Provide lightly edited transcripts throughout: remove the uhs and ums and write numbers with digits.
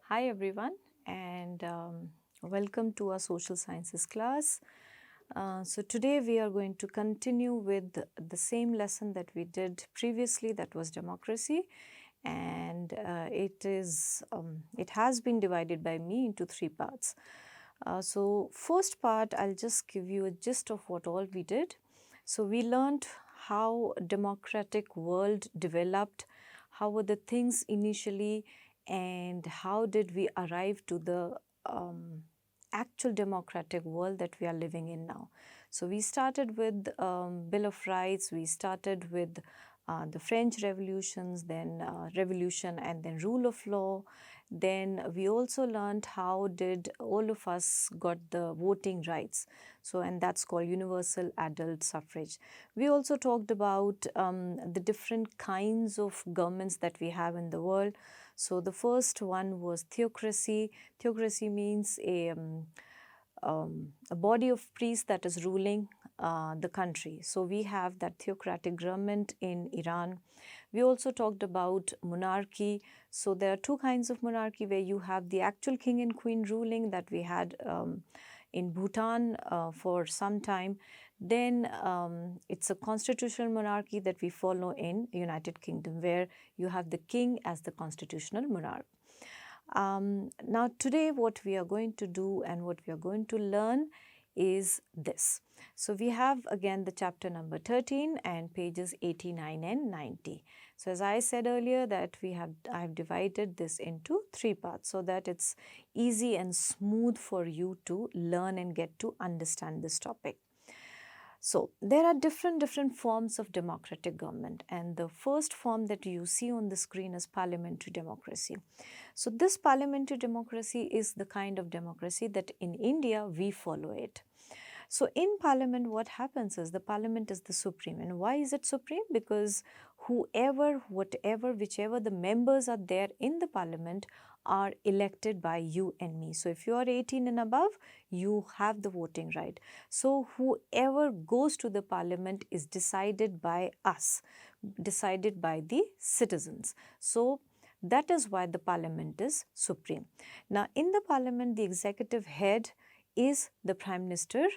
Hi everyone, and welcome to our social sciences class. So today we are going to continue with the same lesson that we did previously, that was democracy, and it has been divided by me into three parts. So first part, I'll just give you a gist of what all we did. So we learned how democratic world developed, how were the things initially, and how did we arrive to the actual democratic world that we are living in now. So we started with Bill of Rights, we started with the French revolutions, then revolution, and then rule of law. Then we also learned how did all of us got the voting rights. So, and that's called universal adult suffrage. We also talked about the different kinds of governments that we have in the world. So the first one was theocracy. Theocracy means a body of priests that is ruling the country. So we have that theocratic government in Iran. We also talked about monarchy. So there are two kinds of monarchy where you have the actual king and queen ruling that we had in Bhutan for some time. Then it's a constitutional monarchy that we follow in United Kingdom, where you have the king as the constitutional monarch. Now today what we are going to do and what we are going to learn is this. So we have again the chapter number 13 and pages 89 and 90. So as I said earlier that I have divided this into three parts so that it's easy and smooth for you to learn and get to understand this topic. So there are different forms of democratic government, and the first form that you see on the screen is parliamentary democracy. So this parliamentary democracy is the kind of democracy that in India we follow it. So in parliament what happens is the parliament is the supreme. And why is it supreme? Because whoever, whatever, whichever the members are there in the parliament are elected by you and me. So if you are 18 and above, you have the voting right. So whoever goes to the parliament is decided by us, decided by the citizens. So that is why the parliament is supreme. Now in the parliament, the executive head is the Prime Minister.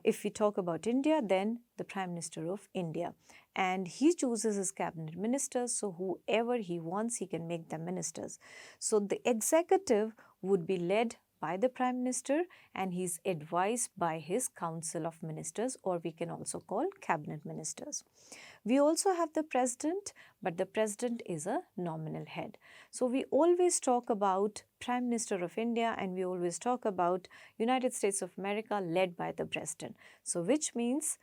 If we talk about India, then the Prime Minister of India. And he chooses his cabinet ministers, so whoever he wants, he can make them ministers. So the executive would be led by the Prime Minister and he is advised by his council of ministers, or we can also call cabinet ministers. We also have the president, but the president is a nominal head. So we always talk about Prime Minister of India and we always talk about United States of America led by the president. So which means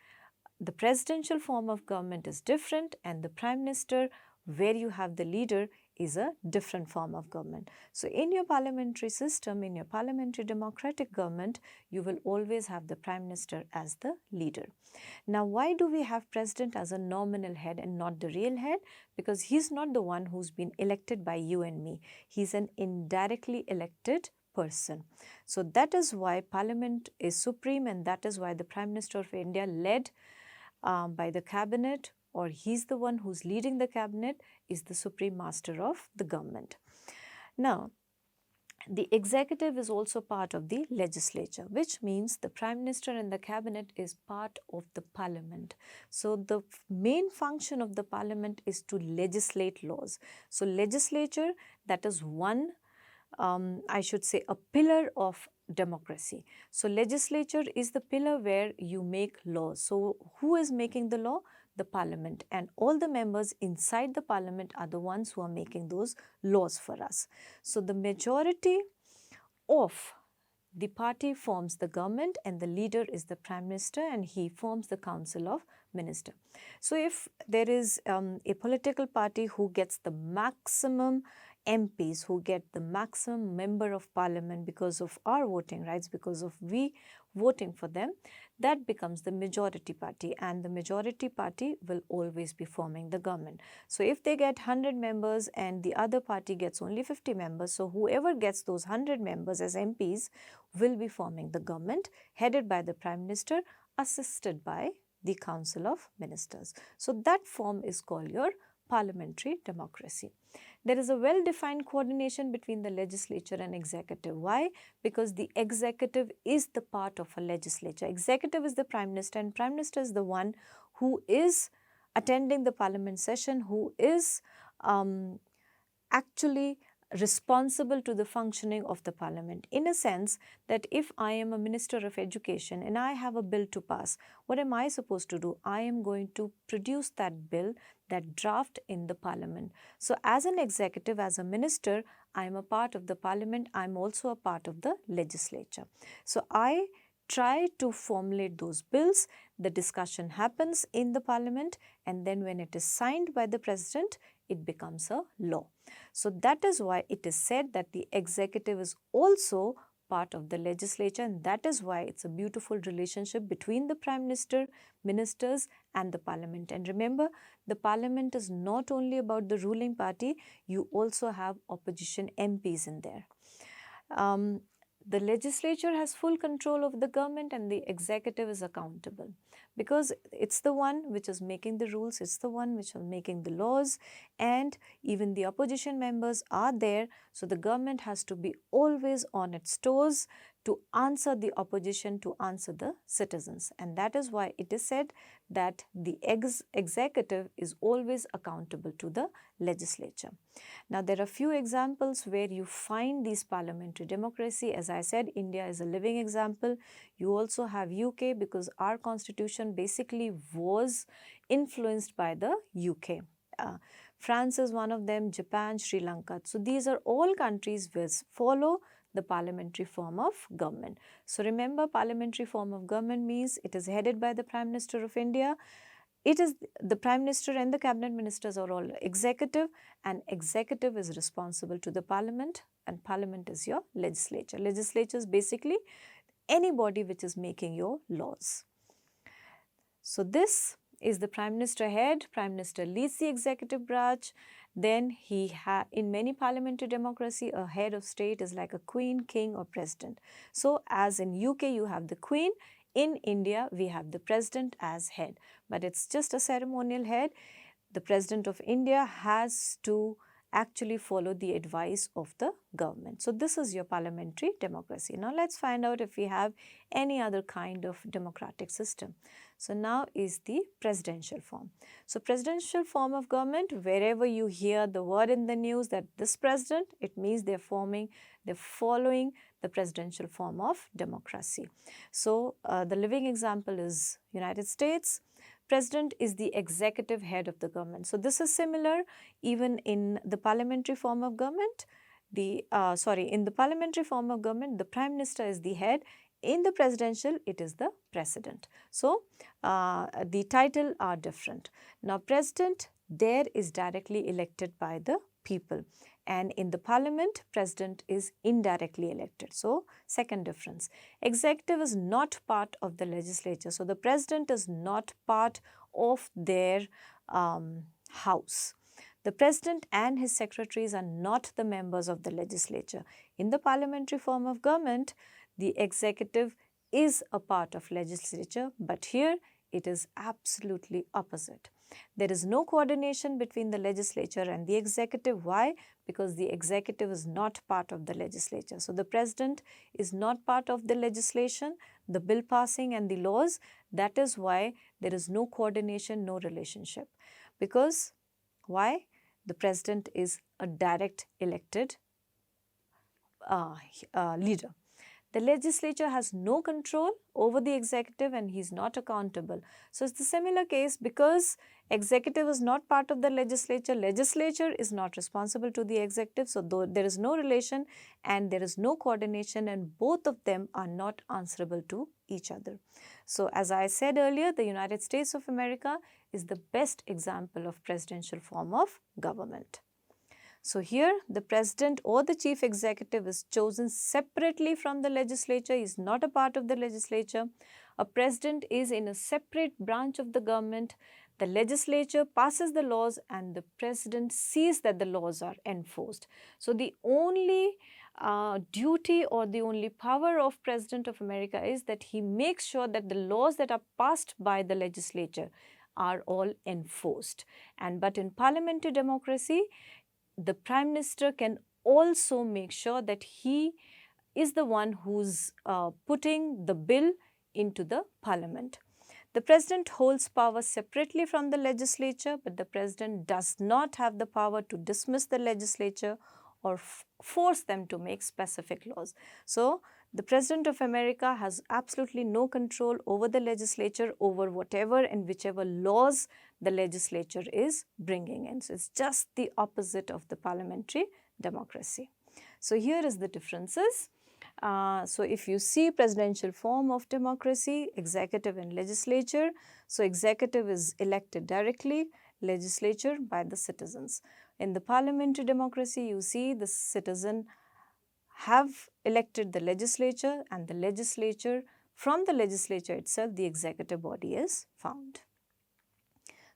the presidential form of government is different and the Prime Minister, where you have the leader, is a different form of government. So in your parliamentary system, in your parliamentary democratic government, you will always have the Prime Minister as the leader. Now, why do we have president as a nominal head and not the real head? Because he's not the one who's been elected by you and me. He's an indirectly elected person. So that is why parliament is supreme, and that is why the Prime Minister of India, led by the cabinet, or he's the one who's leading the cabinet, is the supreme master of the government. Now, the executive is also part of the legislature, which means the Prime Minister and the cabinet is part of the parliament. So the main function of the parliament is to legislate laws. So legislature, that is one, I should say, a pillar of democracy. So legislature is the pillar where you make laws. So who is making the law? The parliament, and all the members inside the parliament are the ones who are making those laws for us. So the majority of the party forms the government and the leader is the Prime Minister and he forms the Council of Ministers. So if there is a political party who gets the maximum MPs, who get the maximum member of parliament because of our voting rights, because of we voting for them, that becomes the majority party, and the majority party will always be forming the government. So if they get 100 members and the other party gets only 50 members, so whoever gets those 100 members as MPs will be forming the government headed by the Prime Minister, assisted by the Council of Ministers. So that form is called your parliamentary democracy. There is a well-defined coordination between the legislature and executive. Why? Because the executive is the part of a legislature. Executive is the Prime Minister, and Prime Minister is the one who is attending the parliament session, who is actually responsible to the functioning of the parliament, in a sense that if I am a minister of education and I have a bill to pass, what am I supposed to do? I am going to produce that bill, that draft in the parliament. So as an executive, as a minister, I am a part of the parliament, I am also a part of the legislature. So I try to formulate those bills, the discussion happens in the parliament, and then when it is signed by the president, it becomes a law. So that is why it is said that the executive is also part of the legislature, and that is why it's a beautiful relationship between the Prime Minister, ministers and the parliament. And remember, the parliament is not only about the ruling party, you also have opposition MPs in there. The legislature has full control of the government and the executive is accountable because it's the one which is making the rules, it's the one which is making the laws, and even the opposition members are there. So the government has to be always on its toes to answer the opposition, to answer the citizens. And that is why it is said that the executive is always accountable to the legislature. Now, there are few examples where you find these parliamentary democracy. As I said, India is a living example. You also have UK because our constitution basically was influenced by the UK. France is one of them, Japan, Sri Lanka. So these are all countries which follow the parliamentary form of government. So remember, parliamentary form of government means it is headed by the Prime Minister of India. It is the Prime Minister and the cabinet ministers are all executive, and executive is responsible to the parliament, and parliament is your legislature. Legislature is basically any body which is making your laws. So this is the Prime Minister head. Prime Minister leads the executive branch. Then in many parliamentary democracy, a head of state is like a queen, king or president. So as in UK you have the queen, in India we have the president as head, but it's just a ceremonial head. The president of India has to actually follow the advice of the government. So this is your parliamentary democracy. Now let's find out if we have any other kind of democratic system. So now is the presidential form. So presidential form of government, wherever you hear the word in the news that this president, it means they're following the presidential form of democracy. So the living example is United States. President is the executive head of the government. So this is similar even in the parliamentary form of government. In the parliamentary form of government, the Prime Minister is the head. In the presidential, it is the president. So the title are different. Now president there is directly elected by the people, and in the parliament, president is indirectly elected. So second difference. Executive is not part of the legislature. So the president is not part of their house. The president and his secretaries are not the members of the legislature. In the parliamentary form of government, the executive is a part of legislature, but here it is absolutely opposite. There is no coordination between the legislature and the executive. Why? Because the executive is not part of the legislature. So the president is not part of the legislation, the bill passing and the laws. That is why there is no coordination, no relationship. Because why? The president is a direct elected leader. The legislature has no control over the executive and he is not accountable. So it's the similar case because executive is not part of the legislature, legislature is not responsible to the executive. So there is no relation and there is no coordination, and both of them are not answerable to each other. So as I said earlier, the United States of America is the best example of presidential form of government. So here the president or the chief executive is chosen separately from the legislature. He is not a part of the legislature. A president is in a separate branch of the government. The legislature passes the laws and the president sees that the laws are enforced. So the only duty or the only power of President of America is that he makes sure that the laws that are passed by the legislature are all enforced. But in parliamentary democracy, the Prime Minister can also make sure that he is the one who's putting the bill into the parliament. The president holds power separately from the legislature, but the president does not have the power to dismiss the legislature or force them to make specific laws. So, the President of America has absolutely no control over the legislature, over whatever and whichever laws the legislature is bringing in. So, it's just the opposite of the parliamentary democracy. So, here is the differences. So, if you see presidential form of democracy, executive and legislature, so executive is elected directly, legislature by the citizens. In the parliamentary democracy, you see the citizen have elected the legislature, and the legislature, from the legislature itself, the executive body is found.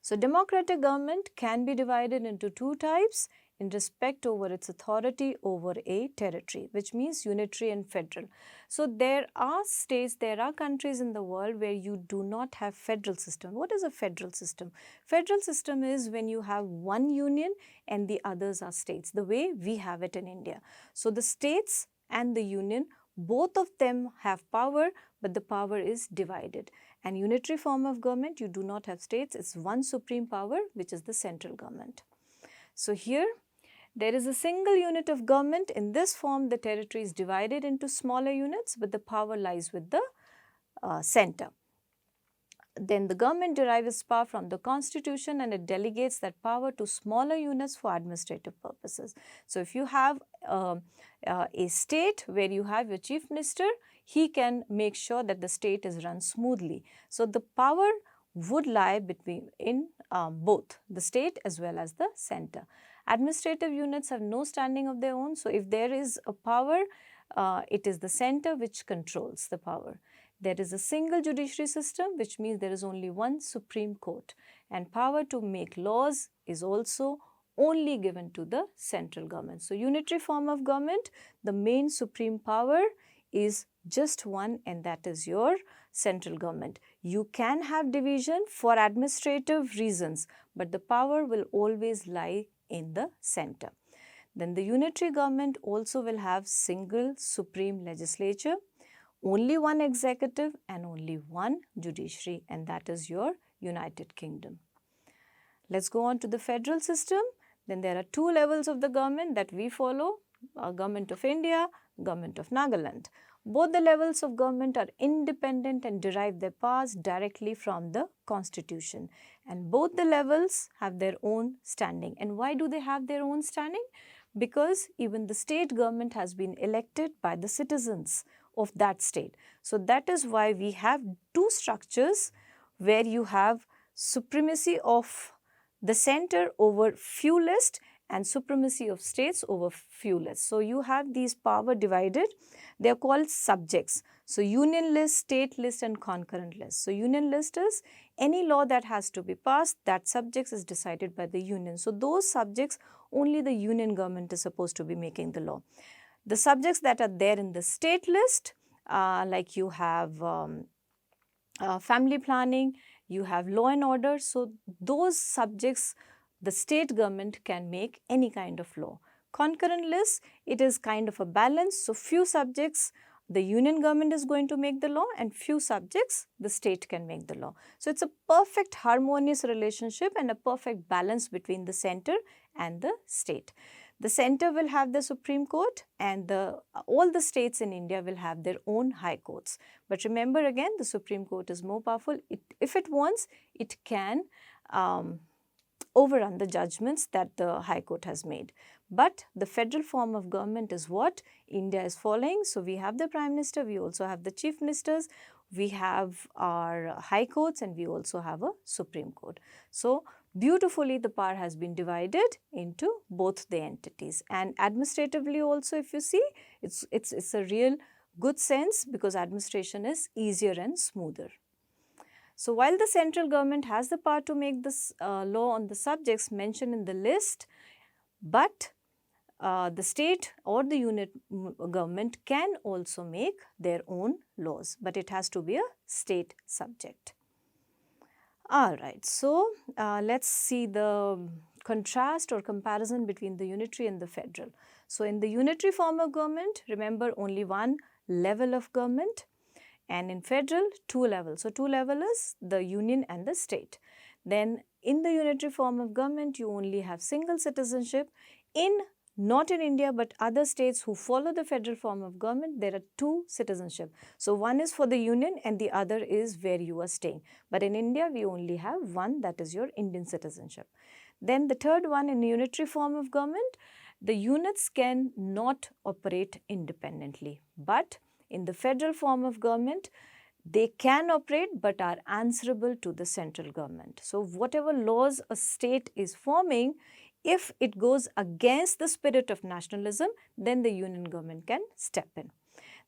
So, democratic government can be divided into two types in respect over its authority over a territory, which means unitary and federal. So, there are states, there are countries in the world where you do not have federal system. What is a federal system? Federal system is when you have one union and the others are states, the way we have it in India. So, the states and the union, both of them have power, but the power is divided. And unitary form of government, you do not have states, it's one supreme power, which is the central government. So, here there is a single unit of government. In this form, the territory is divided into smaller units, but the power lies with the center. Then the government derives its power from the constitution, and it delegates that power to smaller units for administrative purposes. So, if you have a state where you have your chief minister, he can make sure that the state is run smoothly. So, the power would lie in both the state as well as the center. Administrative units have no standing of their own. So, if there is a power, it is the center which controls the power. There is a single judiciary system, which means there is only one Supreme Court, and power to make laws is also only given to the central government. So, unitary form of government, the main supreme power is just one, and that is your central government. You can have division for administrative reasons, but the power will always lie in the center. Then the unitary government also will have single supreme legislature, only one executive and only one judiciary, and that is your United Kingdom. Let's go on to the federal system. Then there are two levels of the government that we follow, Government of India, Government of Nagaland. Both the levels of government are independent and derive their powers directly from the constitution, and both the levels have their own standing. And why do they have their own standing? Because even the state government has been elected by the citizens of that state. So, that is why we have two structures where you have supremacy of the center over few list and supremacy of states over few lists. So, you have these power divided. They are called subjects. So, union list, state list and concurrent list. So, union list is any law that has to be passed, that subjects is decided by the union. So, those subjects only the union government is supposed to be making the law. The subjects that are there in the state list, like you have family planning, you have law and order. So, those subjects the state government can make any kind of law. Concurrent list, it is kind of a balance. So, few subjects the union government is going to make the law and few subjects the state can make the law. So, it's a perfect harmonious relationship and a perfect balance between the center and the state. The center will have the Supreme Court and all the states in India will have their own high courts. But remember again, the Supreme Court is more powerful. If it wants, it can overrun the judgments that the High Court has made. But the federal form of government is what India is following. So, we have the Prime Minister, we also have the Chief Ministers, we have our High Courts and we also have a Supreme Court. So, beautifully the power has been divided into both the entities, and administratively also if you see it's a real good sense because administration is easier and smoother. So, while the central government has the power to make this law on the subjects mentioned in the list, but the state or the unit government can also make their own laws, but it has to be a state subject. All right, so let's see the contrast or comparison between the unitary and the federal. So in the unitary form of government, remember only one level of government, and in federal, two levels. So two levels is the union and the state. Then in the unitary form of government, you only have single citizenship. In not in India, but other states who follow the federal form of government, there are two citizenship. So one is for the union and the other is where you are staying. But in India, we only have one, that is your Indian citizenship. Then the third one, in unitary form of government, the units can not operate independently. But in the federal form of government, they can operate but are answerable to the central government. So whatever laws a state is forming, if it goes against the spirit of nationalism, then the union government can step in.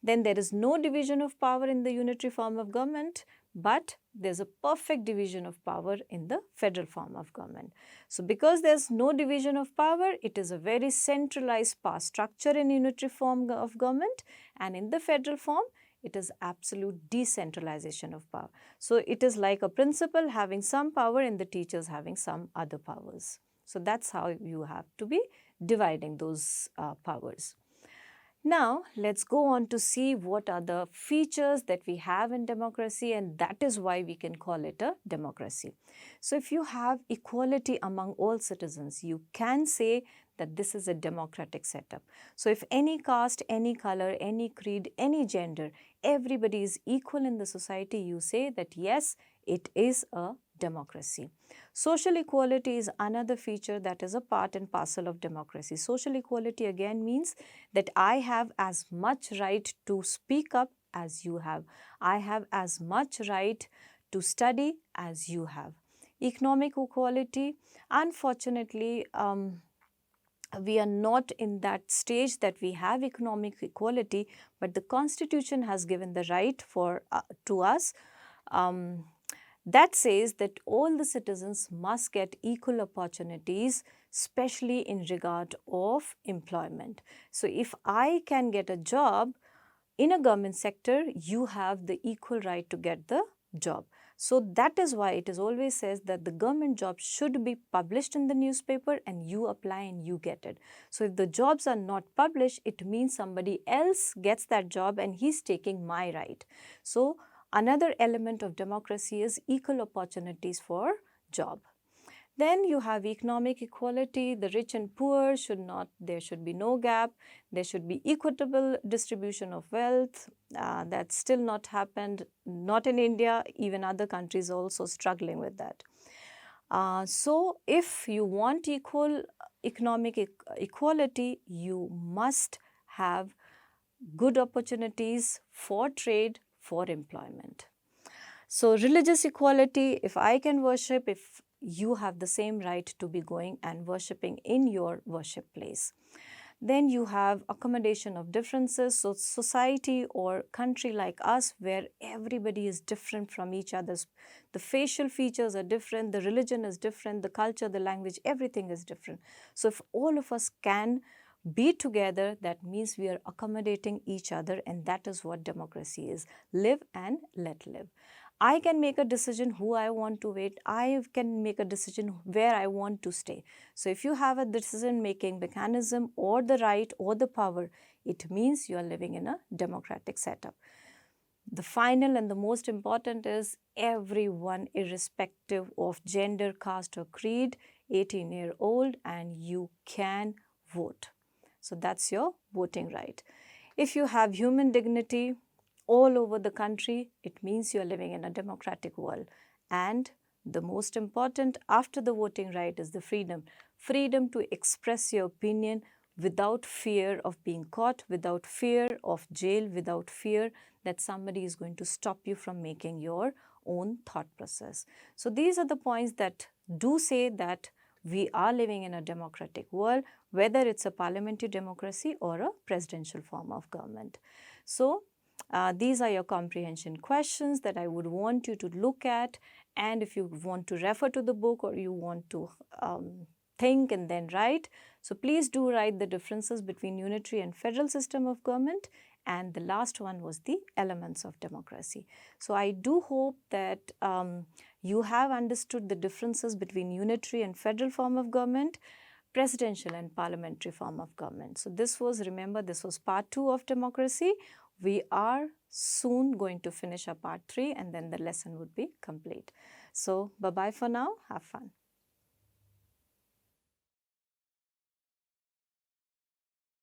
Then there is no division of power in the unitary form of government, but there's a perfect division of power in the federal form of government. So because there's no division of power, it is a very centralized power structure in unitary form of government, and in the federal form, it is absolute decentralization of power. So it is like a principal having some power and the teachers having some other powers. So that's how you have to be dividing those powers. Now, let's go on to see what are the features that we have in democracy, and that is why we can call it a democracy. So, if you have equality among all citizens, you can say that this is a democratic setup. So, if any caste, any color, any creed, any gender, everybody is equal in the society, you say that yes, it is a democracy. Social equality is another feature that is a part and parcel of democracy. Social equality again means that I have as much right to speak up as you have. I have as much right to study as you have. Economic equality, unfortunately, we are not in that stage that we have economic equality, but the Constitution has given the right to us that says that all the citizens must get equal opportunities, especially in regard of employment. So if I can get a job in a government sector, you have the equal right to get the job. So that is why it is always says that the government job should be published in the newspaper and you apply and you get it. So if the jobs are not published, it means somebody else gets that job and he's taking my right. So another element of democracy is equal opportunities for job. Then you have economic equality, the rich and poor there should be no gap, there should be equitable distribution of wealth. That's still not happened, not in India, even other countries also struggling with that. So if you want equal economic equality, you must have good opportunities for trade, for employment. So religious equality, if I can worship, if you have the same right to be going and worshipping in your worship place. Then you have accommodation of differences. So society or country like us where everybody is different from each other's. The facial features are different, the religion is different, the culture, the language, everything is different. So if all of us can be together, that means we are accommodating each other, and that is what democracy is. Live and let live. I can make a decision who I want to wait. I can make a decision where I want to stay. So if you have a decision-making mechanism or the right or the power, it means you are living in a democratic setup. The final and the most important is everyone, irrespective of gender, caste or creed, 18-year-old, and you can vote. So that's your voting right. If you have human dignity all over the country, it means you are living in a democratic world. And the most important after the voting right is the freedom. Freedom to express your opinion without fear of being caught, without fear of jail, without fear that somebody is going to stop you from making your own thought process. So these are the points that do say that we are living in a democratic world, whether it's a parliamentary democracy or a presidential form of government. So these are your comprehension questions that I would want you to look at, and if you want to refer to the book or you want to think and then write, so please do write the differences between unitary and federal system of government, and the last one was the elements of democracy. So I do hope that You have understood the differences between unitary and federal form of government, presidential and parliamentary form of government. So this was, remember, this was part 2 of democracy. We are soon going to finish our part 3 and then the lesson would be complete. So bye-bye for now. Have fun.